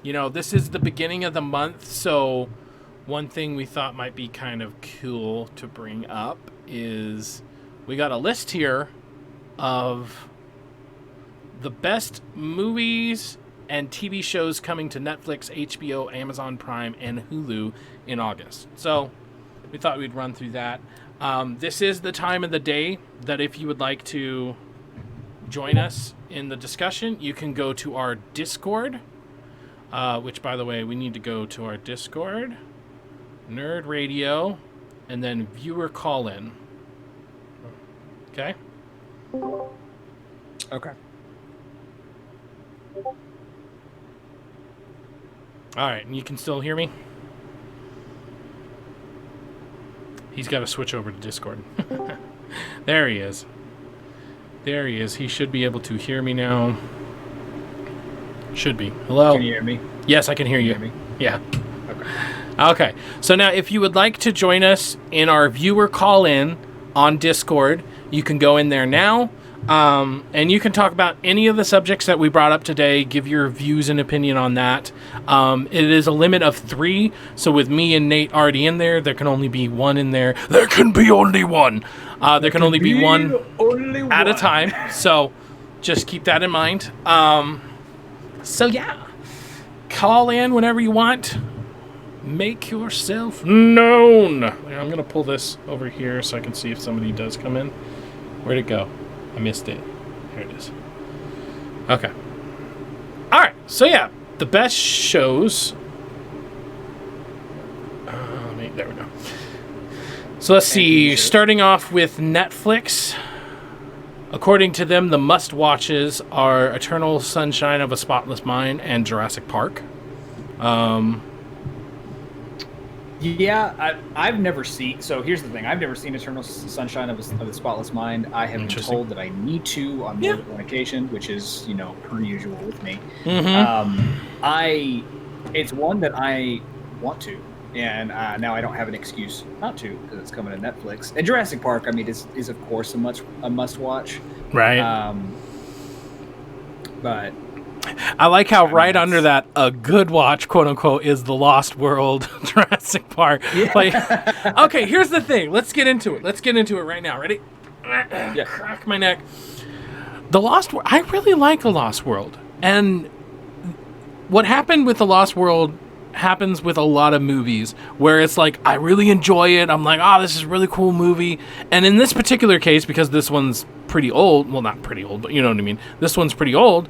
This is the beginning of the month, so one thing we thought might be kind of cool to bring up is we got a list here of the best movies and TV shows coming to Netflix, HBO, Amazon Prime, and Hulu in August. So we thought we'd run through that. This is the time of the day that if you would like to join us in the discussion, you can go to our Discord, which, by the way, we need to go to our Discord, Nerd Radio, and then viewer call-in. Okay? Okay. All right, and you can still hear me? He's got to switch over to Discord. There he is. There he is. He should be able to hear me now. Should be. Hello? Can you hear me? Yes, I can hear you. Can you hear me? Yeah. Okay. Okay. So now if you would like to join us in our viewer call-in on Discord, you can go in there now. And you can talk about any of the subjects that we brought up today, give your views and opinion on that. It is a limit of 3, so with me and N3RD in there can only be 1 in there. There can be only 1. There can only be one at a time, so just keep that in mind. So yeah, call in whenever you want. Make yourself known. I'm going to pull this over here so I can see if somebody does come in. Where'd it go? I missed it. Here it is. Okay. All right. So yeah, the best shows. There we go. So let's see. Starting off with Netflix. According to them, the must-watches are Eternal Sunshine of a Spotless Mind and Jurassic Park. Yeah, I've never seen... So here's the thing. I've never seen Eternal Sunshine of the Spotless Mind. I have been told that I need to on more than one occasion, which is, per usual with me. Mm-hmm. It's one that I want to, and now I don't have an excuse not to because it's coming to Netflix. And Jurassic Park, is of course a must-watch. Right. But... I like how under that, a good watch, quote unquote, is The Lost World, Jurassic Park. Yeah. Okay, here's the thing. Let's get into it. Right now. Ready? Yeah. Crack my neck. The Lost World. I really like The Lost World. And what happened with The Lost World happens with a lot of movies where it's like, I really enjoy it. I'm like, this is a really cool movie. And in this particular case, because this one's pretty old, well, not pretty old, but you know what I mean? This one's pretty old.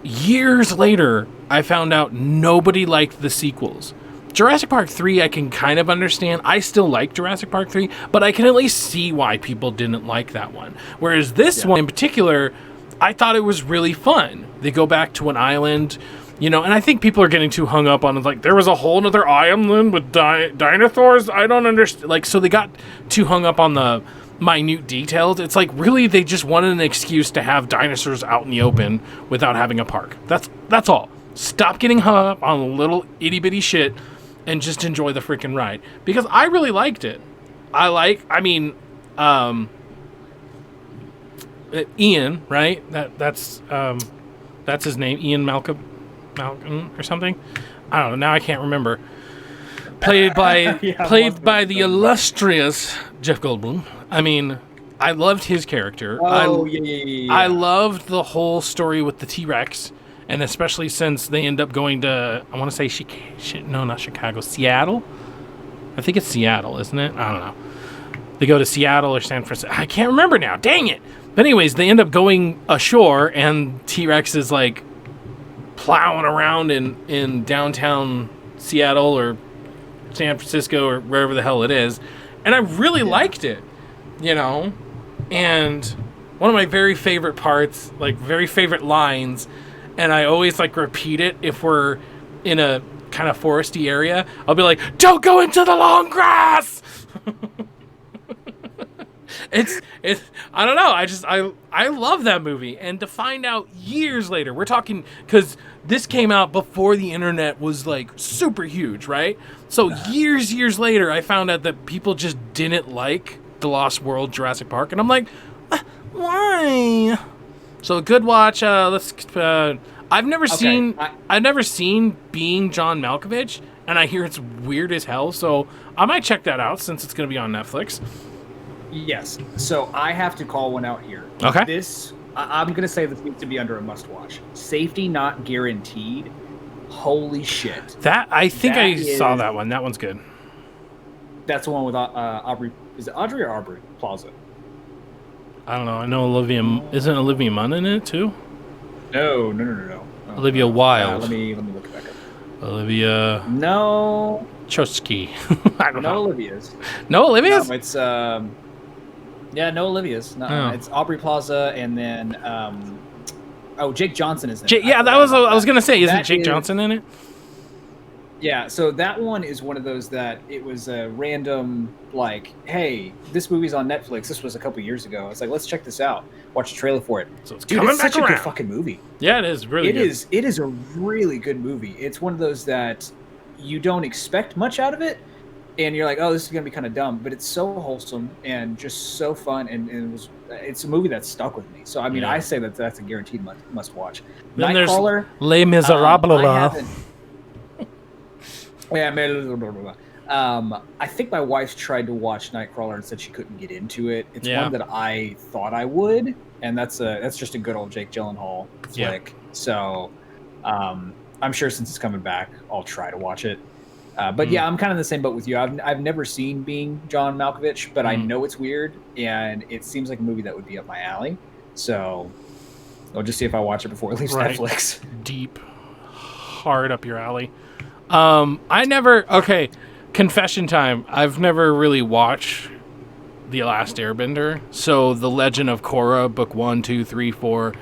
Years later, I found out nobody liked the sequels. Jurassic Park 3, I can kind of understand. I still like Jurassic Park 3, but I can at least see why people didn't like that one. Whereas this one in particular, I thought it was really fun. They go back to an island, and I think people are getting too hung up on it. Like, there was a whole other island with dinosaurs. I don't understand. So they got too hung up on the minute details. It's like, really, they just wanted an excuse to have dinosaurs out in the open without having a park. That's all. Stop getting hung up on little itty-bitty shit and just enjoy the freaking ride. Because I really liked it. Ian, right? That's his name, Ian Malcolm or something. I don't know. Now I can't remember. Played by the illustrious Jeff Goldblum. I loved his character. Yeah. I loved the whole story with the T-Rex, and especially since they end up going to, I want to say not Chicago, Seattle. I think it's Seattle, isn't it? I don't know. They go to Seattle or San Francisco. I can't remember now. Dang it. But anyways, they end up going ashore, and T-Rex is like plowing around in downtown Seattle or San Francisco or wherever the hell it is. And I really liked it, and one of my very favorite parts, very favorite lines, and I always repeat it if we're in a kind of foresty area. I'll be like, don't go into the long grass. It's I don't know. I love that movie. And to find out years later, we're talking, because this came out before the internet was super huge, right? So years later, I found out that people just didn't like The Lost World, Jurassic Park. And I'm like, why? So good watch. I've never seen Being John Malkovich, and I hear it's weird as hell. So I might check that out since it's going to be on Netflix. Yes. So I have to call one out here. Okay. I'm going to say this needs to be under a must-watch. Safety Not Guaranteed. Holy shit. I saw that one. That one's good. That's the one with Aubrey. Is it Audrey or Aubrey Plaza? I don't know. I know Isn't Olivia Munn in it too? No. Olivia Wilde. Let me look it back up. Olivia. No. Chosky. I don't know. No Olivia's. No Olivia's? No, it's no Olivia's. No, Oh. it's Aubrey Plaza, and then Jake Johnson is in it. I was gonna say, isn't Jake Johnson in it? Yeah, so that one is one of those that it was a random, like, hey, this movie's on Netflix. This was a couple years ago. I was like, let's check this out. Watch the trailer for it. So it's Dude, coming it's back such a around. good fucking movie. Yeah, it is really good. It is a really good movie. It's one of those that you don't expect much out of it, and you're like, oh, this is going to be kind of dumb, but it's so wholesome and just so fun, and it's a movie that stuck with me. So, I mean, I say that's a guaranteed must-watch. Then Nightcrawler. there's Les Miserables. I think my wife tried to watch Nightcrawler and said she couldn't get into it. It's one that I thought I would, and that's just a good old Jake Gyllenhaal flick. Yeah. So I'm sure since it's coming back, I'll try to watch it. But yeah, I'm kind of in the same boat with you. I've never seen Being John Malkovich, but I know it's weird, and it seems like a movie that would be up my alley. So I'll just see if I watch it before it leaves Netflix. Deep, hard up your alley. Confession time. I've never really watched The Last Airbender. So The Legend of Korra, book 1, 2, 3, 4,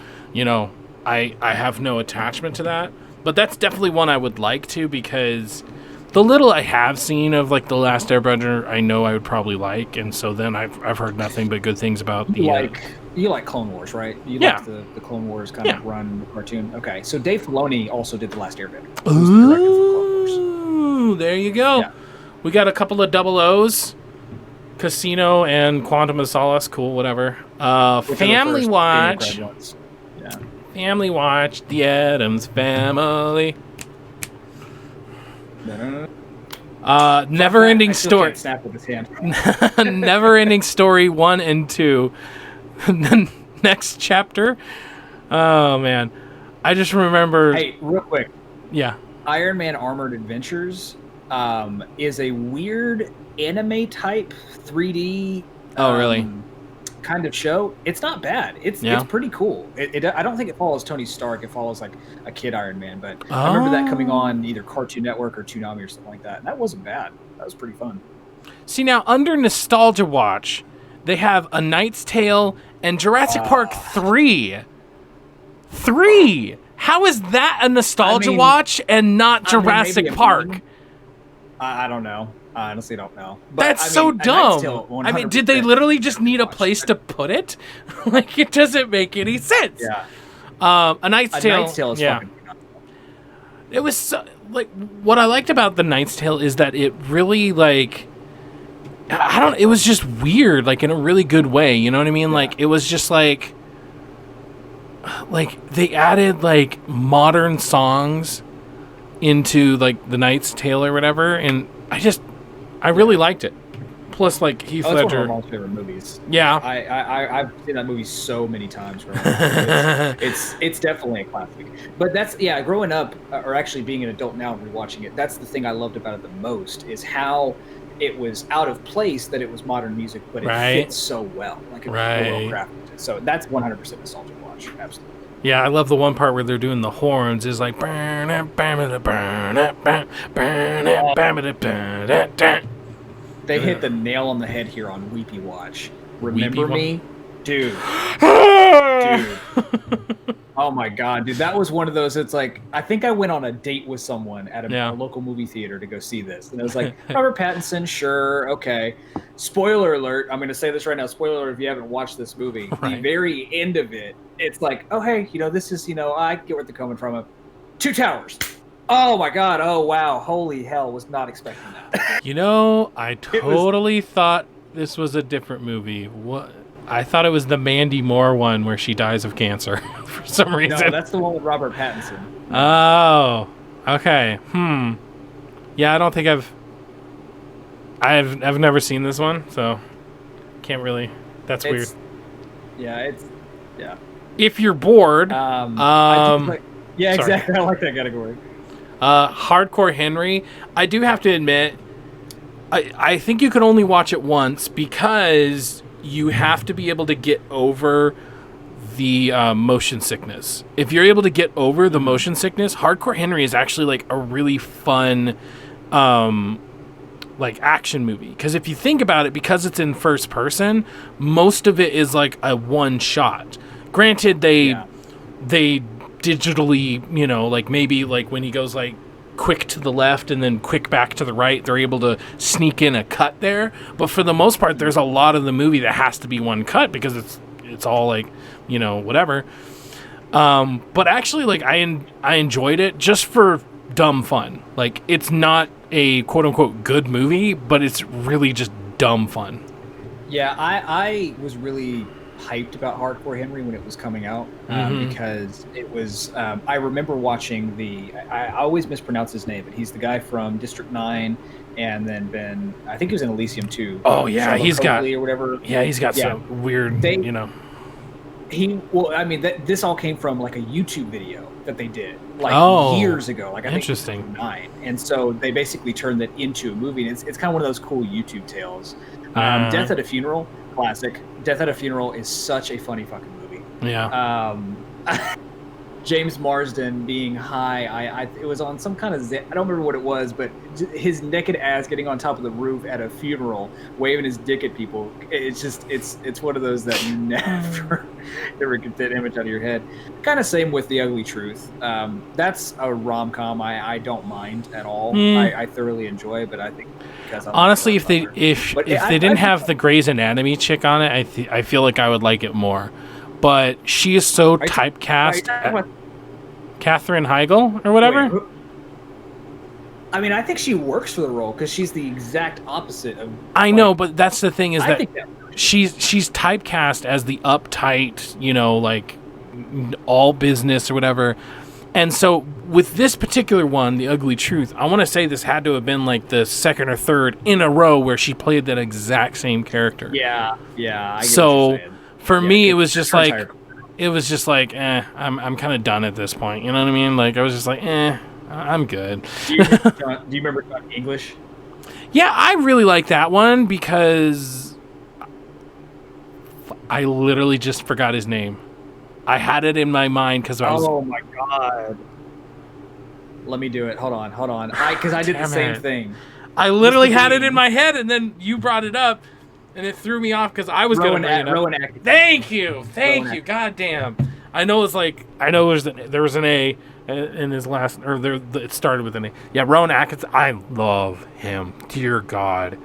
I have no attachment to that. But that's definitely one I would like to, because the little I have seen of like The Last Airbender, I know I would probably like, and so then I've heard nothing but good things about You like Clone Wars, right? You like the Clone Wars kind of run cartoon. Okay, so Dave Filoni also did The Last Airbender. Ooh, there you go. Yeah. We got a couple of double O's. Casino and Quantum of Solace. Cool, whatever. Family Watch. Yeah. Family Watch. The Addams Family. Never Ending Story. Snap with his hand. Never Ending Story 1 and 2. The next chapter. Oh, man. I just remember... Hey, real quick. Yeah. Iron Man Armored Adventures is a weird anime-type 3D... Oh, really? Kind of show. It's not bad. It's pretty cool. I don't think it follows Tony Stark. It follows like a kid Iron Man. But I remember that coming on either Cartoon Network or Toonami or something like that. And that wasn't bad. That was pretty fun. See, now under Nostalgia Watch, they have A Knight's Tale and Jurassic Park 3. 3. How is that a Nostalgia Watch and not Jurassic Park? I don't know. I honestly don't know. But, That's so dumb. I mean, did they literally just need a place to put it? Like, it doesn't make any sense. Yeah. A Knight's Tale is fucking it was so, like, what I liked about The Knight's Tale is that it really, like, it was just weird, like, in a really good way, you know what I mean? Yeah. Like, it was just like they added like modern songs into like The Knight's Tale or whatever, and I really liked it. Plus, like, Heath Ledger. It's one of my favorite movies. Yeah, I've seen that movie so many times. Right? It's definitely a classic. But that's growing up, or actually being an adult now and rewatching it. That's the thing I loved about it the most, is how it was out of place that it was modern music, but it fits so well. Like, it was well crafted. So that's 100% nostalgia watch. Absolutely. Yeah, I love the one part where they're doing the horns. Is like. They hit the nail on the head here on Weepy Watch. Remember Me? Dude. Oh my God, dude. That was one of those, it's like, I think I went on a date with someone at a local movie theater to go see this. And it was like, Robert Pattinson, sure, okay. Spoiler alert, I'm going to say this right now. Spoiler alert if you haven't watched this movie. Right. The very end of it, it's like, oh, hey, this is, I get where they're coming from. Two Towers. Oh my God. Oh, wow. Holy hell. Was not expecting that. I totally thought this was a different movie. What? I thought it was the Mandy Moore one where she dies of cancer for some reason. No, that's the one with Robert Pattinson. Oh, okay. Yeah, I don't think I've never seen this one, so can't really. That's weird. Yeah. If you're bored, yeah, exactly. I like that category. Hardcore Henry. I do have to admit, I think you can only watch it once because you have to be able to get over the motion sickness. If you're able to get over the motion sickness, Hardcore Henry is actually like a really fun like action movie. Because if you think about it, because it's in first person, most of it is like a one shot. Granted, they digitally, like maybe like when he goes like quick to the left and then quick back to the right, they're able to sneak in a cut there. But for the most part, there's a lot of the movie that has to be one cut because it's all like, whatever. But actually, like I enjoyed it just for dumb fun. Like it's not a quote unquote good movie, but it's really just dumb fun. Yeah, I was really hyped about Hardcore Henry when it was coming out because it was I remember watching I always mispronounce his name, but he's the guy from District 9 and then I think he was in Elysium too. Oh yeah, he's got or whatever. Yeah, he's got some weird, this all came from like a YouTube video that they did like years ago, like I think interesting. 2009, and so they basically turned that into a movie. And it's kind of one of those cool YouTube tales. Death at a Funeral, classic. Death at a Funeral is such a funny fucking movie. Yeah. James Marsden being high. It was on some kind of I don't remember what it was, but his naked ass getting on top of the roof at a funeral, waving his dick at people. It's just it's one of those that you never get that image out of your head. Kind of same with The Ugly Truth. That's a rom-com I don't mind at all. I thoroughly enjoy, but I think because honestly, if they didn't have the Grey's Anatomy chick on it, I feel like I would like it more. But she is so typecast. Katherine Heigl or whatever. Wait, I think she works for the role because she's the exact opposite of. I know, but that's the thing is that she's typecast as the uptight, like all business or whatever. And so with this particular one, The Ugly Truth, I want to say this had to have been like the second or third in a row where she played that exact same character. Yeah. I get what so you're saying. For me, it was just like, I'm kind of done at this point. You know what I mean? Like, I was just like, I'm good. Do you remember talking English? Yeah, I really like that one because I literally just forgot his name. I had it in my mind because I was... Oh, my God. Let me do it. Hold on. Because I did the same thing. I literally had it in my head, and then you brought it up. And it threw me off because I was going to bring it up. Rowan Atkinson. Thank you. God damn. I know there was an A in his last, or it started with an A. Yeah, Rowan Atkinson. I love him. Dear God,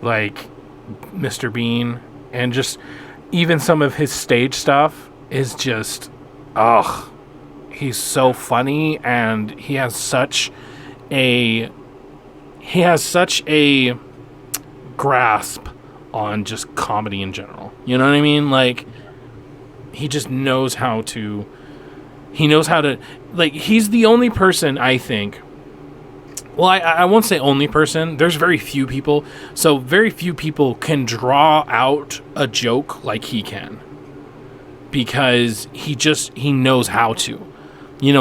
like Mr. Bean, and just even some of his stage stuff is just, he's so funny, and he has such a grasp on just comedy in general. You know what I mean? Like, he just knows how to... Like, he's the only person, I think... Well, I won't say only person. There's very few people. So, very few people can draw out a joke like he can. Because he knows how to.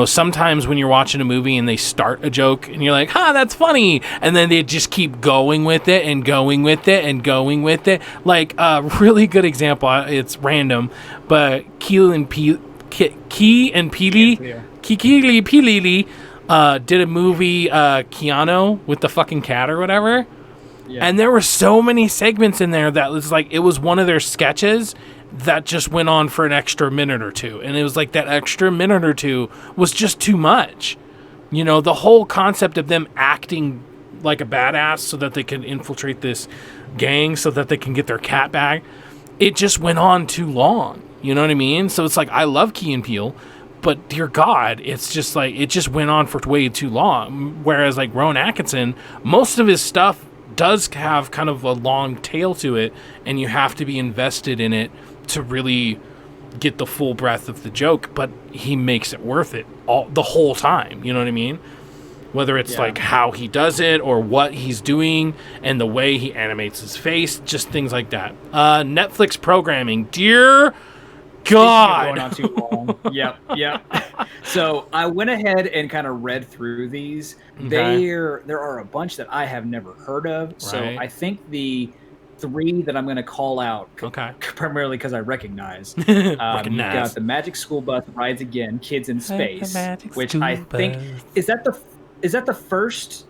Sometimes when you're watching a movie and they start a joke and you're like, that's funny. And then they just keep going with it and going with it and going with it. Like a really good example, it's random, but Key and Peele did a movie, Keanu with the fucking cat or whatever. Yeah. And there were so many segments in there that was like, it was one of their sketches that just went on for an extra minute or two. And it was like that extra minute or two was just too much. The whole concept of them acting like a badass so that they can infiltrate this gang so that they can get their cat back. It just went on too long. You know what I mean? So it's like, I love Key and Peele, but dear God, it's just like, it just went on for way too long. Whereas like Rowan Atkinson, most of his stuff does have kind of a long tail to it, and you have to be invested in it to really get the full breadth of the joke, but he makes it worth it the whole time. You know what I mean? Whether it's like how he does it or what he's doing and the way he animates his face, just things like that. Netflix programming, dear God. Going on too long. Yep. So I went ahead and kind of read through these. Okay. There are a bunch that I have never heard of. So Right. I think the 3 that I'm going to call out, primarily because I recognize. You've got the Magic School Bus Rides Again, Kids in Space, which I think is that the first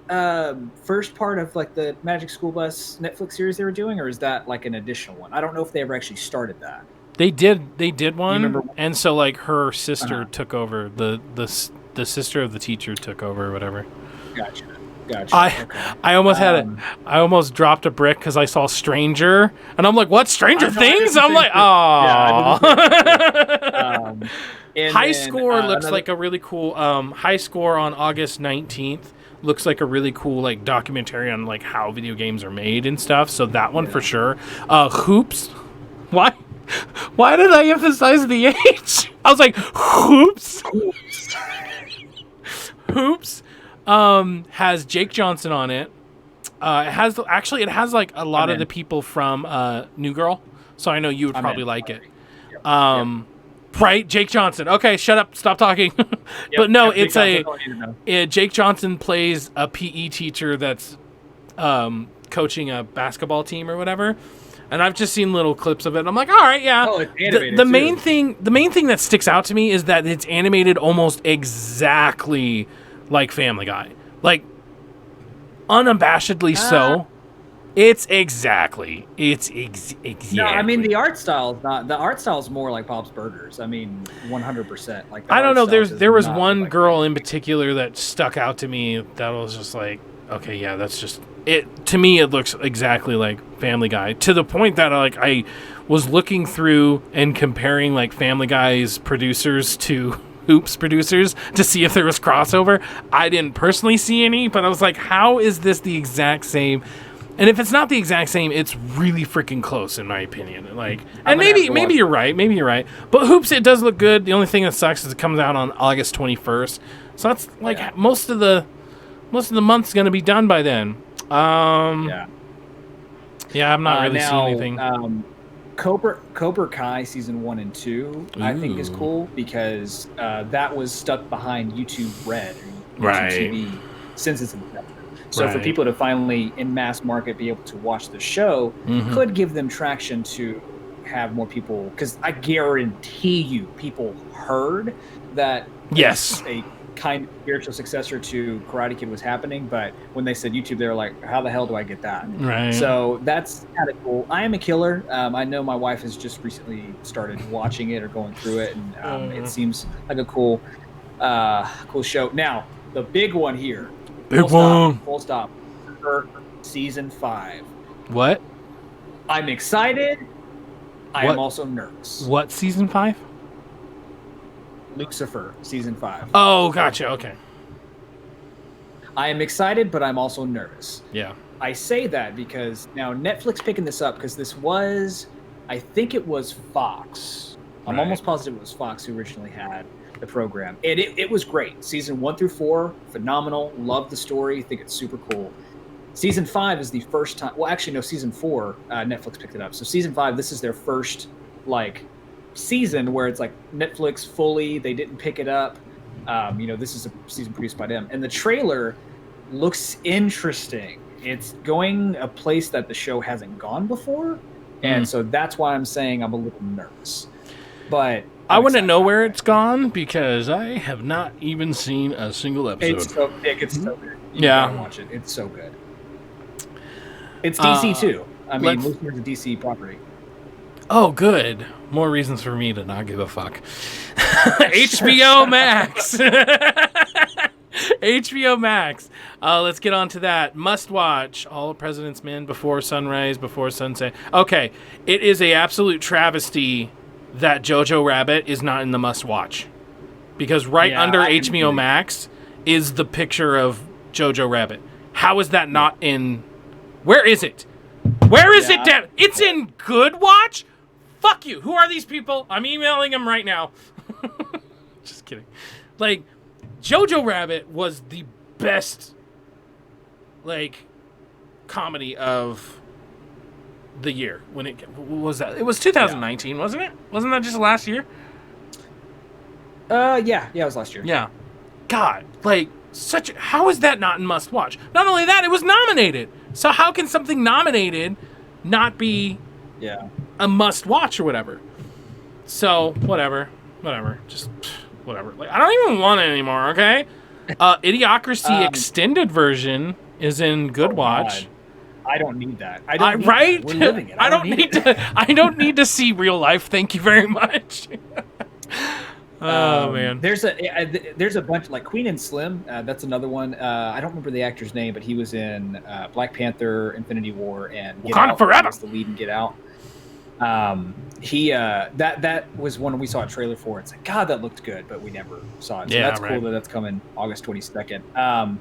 part of like the Magic School Bus Netflix series they were doing, or is that like an additional one? I don't know if they ever actually started that. They did one, and so like her sister took over. The sister of the teacher took over or whatever. Gotcha. I almost I almost dropped a brick because I saw Stranger, and I'm like, what, Stranger Things? I'm like, oh. High Score looks like a really cool High Score on August 19th looks like a really cool like documentary on like how video games are made and stuff, so that one for sure. Hoops, why did I emphasize the H? I was like, Hoops. Hoops has Jake Johnson on it. It has like a lot of the people from New Girl, so I know you would probably like it. Right, Jake Johnson. Okay, shut up, stop talking. But no, it's Jake Johnson plays a PE teacher that's coaching a basketball team or whatever. And I've just seen little clips of it. And I'm like, all right, yeah. Oh, it's animated the main thing that sticks out to me is that it's animated almost exactly like Family Guy, like unabashedly so. It's exactly. No, I mean the art style is not. The art style is more like Bob's Burgers. I mean, 100%. Like I don't know. There was one girl in particular that stuck out to me that was just like, okay, yeah, that's just it. To me, it looks exactly like Family Guy, to the point that like I was looking through and comparing like Family Guy's producers to Hoops producers to see if there was crossover. I didn't personally see any, but I was like, how is this the exact same? And if it's not the exact same, it's really freaking close in my opinion. Like, and maybe you're right. But Hoops, it does look good. The only thing that sucks is it comes out on August 21st. So that's like most of the month's going to be done by then. Yeah, I'm not really seeing anything. Cobra Kai season 1 and 2, I think is cool because that was stuck behind YouTube Red, YouTube TV since its inception. So for people to finally, in mass market, be able to watch the show could give them traction to have more people. Because I guarantee you, people heard that a kind of spiritual successor to Karate Kid was happening. But when they said YouTube, they were like, how the hell do I get that? Right. So that's kind of cool. I Am a Killer. I know my wife has just recently started watching it or going through it. And it seems like a cool show. Now, the big one here. Full stop. For season 5. What? I'm excited. I am also nervous. What season 5? Lucifer season 5. Oh, gotcha. Okay. I am excited, but I'm also nervous. Yeah. I say that because now Netflix picking this up because this was, I think it was Fox. I'm almost positive it was Fox who originally had the program. It was great. Season 1 through 4, phenomenal. Love the story. Think it's super cool. Season 5 is the first time. Well, actually, no. Season 4, Netflix picked it up. So season 5, this is their first season where it's like Netflix fully. They didn't pick it up. This is a season produced by them, and the trailer looks interesting. It's going a place that the show hasn't gone before, and so that's why I'm saying I'm a little nervous. But I want to know where it's gone because I have not even seen a single episode. It's so good. You gotta watch it. It's so good. It's DC too. I mean, Lucifer's a DC property. Oh, good. More reasons for me to not give a fuck. HBO Max. HBO Max. Let's get on to that. Must watch. All President's Men, Before Sunrise, Before Sunset. Okay. It is a absolute travesty that Jojo Rabbit is not in the must watch. Because under HBO Max is the picture of Jojo Rabbit. How is that not in... Where is it? Where is it, Dad? It's in Good Watch? fuck you. Who are these people? I'm emailing them right now. Just kidding. Like, Jojo Rabbit was the best, like, comedy of the year. When it what was that? It was 2019, wasn't it? Wasn't that just last year? Yeah, it was last year. Yeah. God, like, how is that not in must watch? Not only that, it was nominated. So how can something nominated not be a must watch or whatever? So, whatever. Just whatever. Like, I don't even want it anymore, okay? Idiocracy extended version is in Good Watch. God. I don't need that. I don't need right? That. We're living it. I don't need to see real life. Thank you very much. Oh man. There's a bunch like Queen and Slim. That's another one. I don't remember the actor's name, but he was in Black Panther, Infinity War, and Get Wakanda Out. Forever. He was the lead in Get Out. That was one we saw a trailer for. It's like, God, that looked good, but we never saw it. So that's cool that that's coming August 22nd.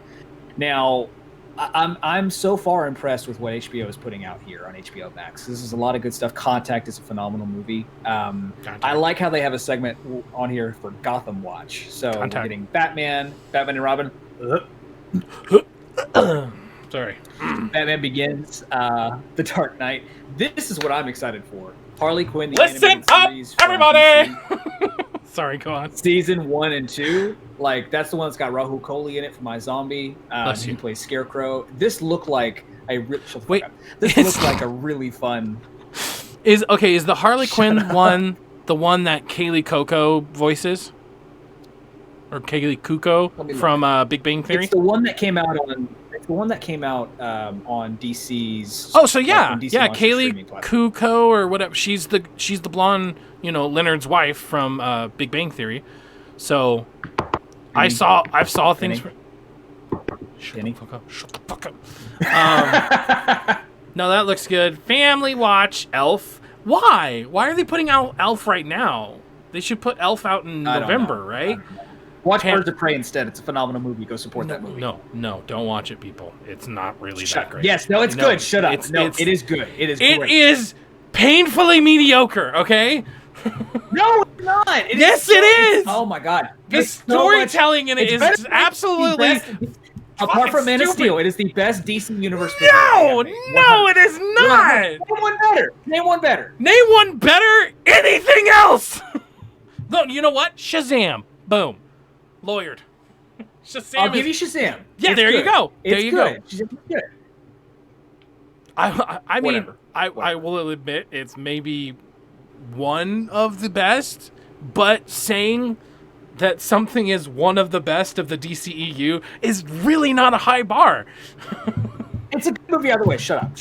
Now, I'm so far impressed with what HBO is putting out here on HBO Max. This is a lot of good stuff. Contact is a phenomenal movie. I like how they have a segment on here for Gotham Watch. So we're getting Batman and Robin. Sorry. Batman Begins, The Dark Knight. This is what I'm excited for. Harley Quinn, the Listen animated up, series everybody! Sorry, go on. Season 1 and 2. Like, that's the one that's got Rahul Kohli in it from iZombie. He plays Scarecrow. This looked like a This looks like a really fun. Is the Harley Quinn one the one that Kaylee Cuoco voices? Or Kaylee Cuoco from Big Bang Theory? It's the one that came out on DC's. Oh, so yeah, like Kaylee Cuoco or whatever. She's the blonde, Leonard's wife from Big Bang Theory. So I saw things. Shut the fuck up. No, that looks good. Family Watch, Elf. Why? Why are they putting out Elf right now? They should put Elf out in November, right? Watch Birds of Prey instead. It's a phenomenal movie. Go support that movie. No, don't watch it, people. It's not really that great. Yes, no, it's good. Shut up. It is good. It is great. It is painfully mediocre, okay? No, it's not. It is. Is. Oh, my God. The storytelling in it is absolutely... Apart from Man of Steel, it is the best DC Universe movie. No, it is not. Name one better. Name one better. Anything else? No, you know what? Shazam. Boom. Lawyered. Shazam. I'll give you Shazam. Yeah, there you go. There you go. Shazam's good. I mean, I will admit it's maybe one of the best, but saying that something is one of the best of the DCEU is really not a high bar. It's a good movie either way. Shut up.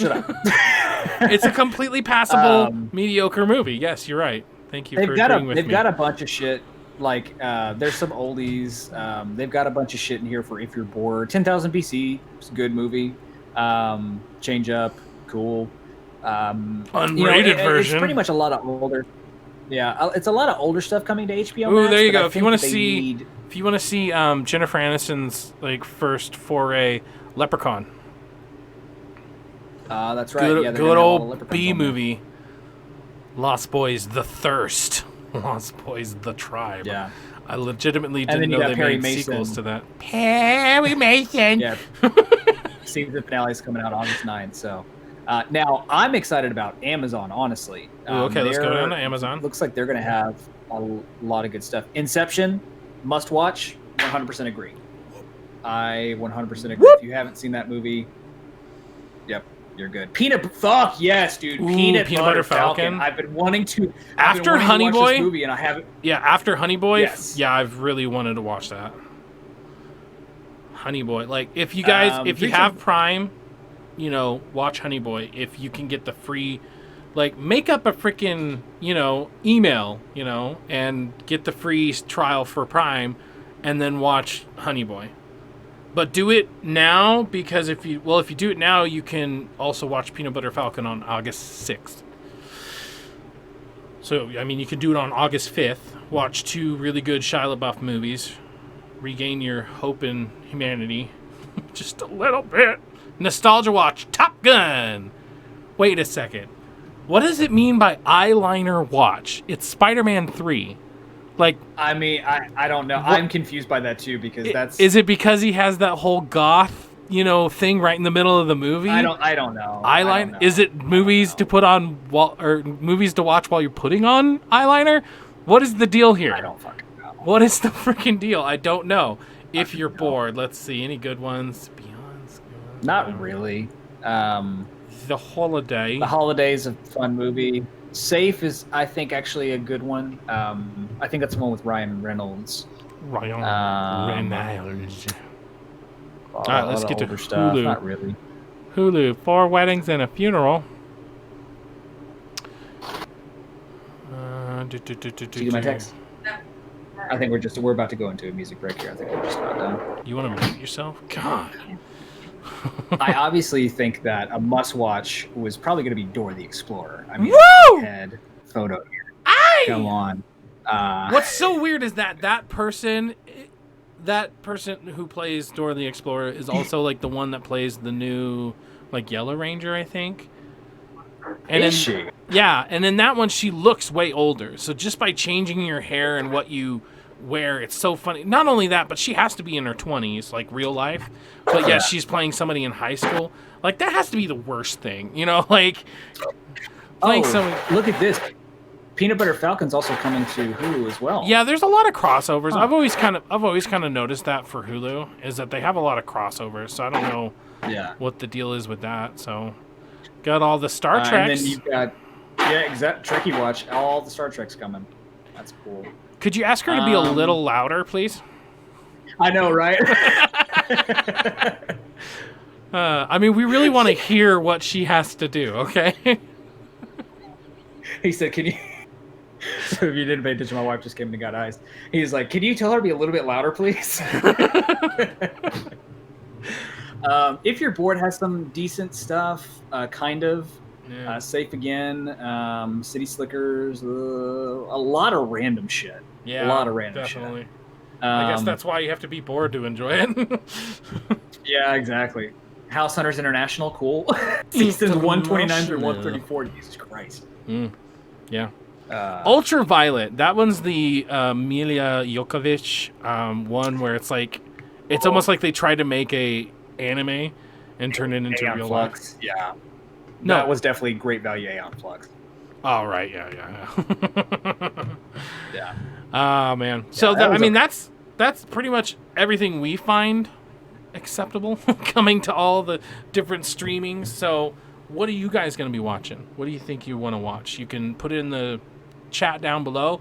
It's a completely passable, mediocre movie. Yes, you're right. Thank you for agreeing with me. They've got a bunch of shit. Like, there's some oldies. They've got a bunch of shit in here for if you're bored. 10,000 BC. It's a good movie. Change Up. Cool. Unrated version. It's pretty much a lot of older. Yeah, it's a lot of older stuff coming to HBO Max. Ooh, there you go. If you want to see Jennifer Aniston's first foray, Leprechaun. That's right. Good old B movie. Lost Boys: The Thirst. Lost Boys: The Tribe. Yeah. I legitimately didn't know they made sequels to that. Perry Mason. Yeah. Season finale is coming out August 9th. So. Now, I'm excited about Amazon, honestly. Okay, let's go down to Amazon. Looks like they're going to have a lot of good stuff. Inception, must watch, 100% agree. I 100% agree. Whoop! If you haven't seen that movie, yep, you're good. Fuck yes, dude. Peanut Butter Falcon. I've been wanting to. After Honey Boy? This movie and I haven't. Yeah, after Honey Boy? Yes. Yeah, I've really wanted to watch that. Honey Boy. Like, if you guys, if you have Prime... watch Honey Boy if you can get the free, make up a freaking, email, and get the free trial for Prime and then watch Honey Boy. But do it now because if you do it now, you can also watch Peanut Butter Falcon on August 6th. So, I mean, you can do it on August 5th. Watch 2 really good Shia LaBeouf movies. Regain your hope in humanity. Just a little bit. Nostalgia watch, Top Gun. Wait a second. What does it mean by eyeliner watch? It's Spider-Man 3. Like, I mean, I don't know. I'm confused by that too because that's. Is it because he has that whole goth, thing right in the middle of the movie? I don't know. Eyeliner? Is it movies to put on or movies to watch while you're putting on eyeliner? What is the deal here? I don't fucking know. What is the freaking deal? I don't know. If you're bored, let's see any good ones. Beyond. Not really. The Holiday. The Holiday's a fun movie. Safe is, I think, actually a good one. I think that's the one with Ryan Reynolds. Ryan Reynolds. All right, let's get to Hulu. Stuff. Not really. Hulu, 4 weddings and a funeral. Did you get my text? No. I think we're about to go into a music break here. I think we're just about done. You want to mute yourself? God. I obviously think that a must-watch was probably going to be Dora the Explorer. I mean, Woo! head photo here. Aye! Come on. What's so weird is that person who plays Dora the Explorer is also like the one that plays the new like Yellow Ranger, I think. And is she? Yeah, and in that one she looks way older. So just by changing your hair and what you wear, it's so funny. Not only that, but she has to be in her 20s, like real life. But yeah, she's playing somebody in high school. Like that has to be the worst thing, like playing somebody. Look at this. Peanut Butter Falcon's also coming to Hulu as well. Yeah, there's a lot of crossovers. Huh. I've always kind of noticed that for Hulu is that they have a lot of crossovers. So I don't know what the deal is with that. So got all the Star Treks. And then you've got Trekkie Watch. All the Star Treks coming. That's cool. Could you ask her to be a little louder, please? I know, right? I mean, we really want to hear what she has to do, okay? He said, can you... So if you didn't pay attention, my wife just came and got eyes. He's like, can you tell her to be a little bit louder, please? If You're Bored has some decent stuff, kind of. Yeah. Safe Again, City Slickers, a lot of random shit. Yeah, a lot of random definitely. Shit. I guess that's why you have to be bored to enjoy it. Yeah, exactly. House Hunters International, cool. Seasons 129 through 134. Jesus Christ. Yeah. Ultraviolet. That one's the Mila Jovovich one where it's like, it's almost like they tried to make a anime and turn it into real life. Yeah. No, that was definitely great value Aeon Flux. Oh, right. Yeah. Yeah. Oh, man. So, I mean, that's pretty much everything we find acceptable coming to all the different streamings. So, what are you guys going to be watching? What do you think you want to watch? You can put it in the chat down below.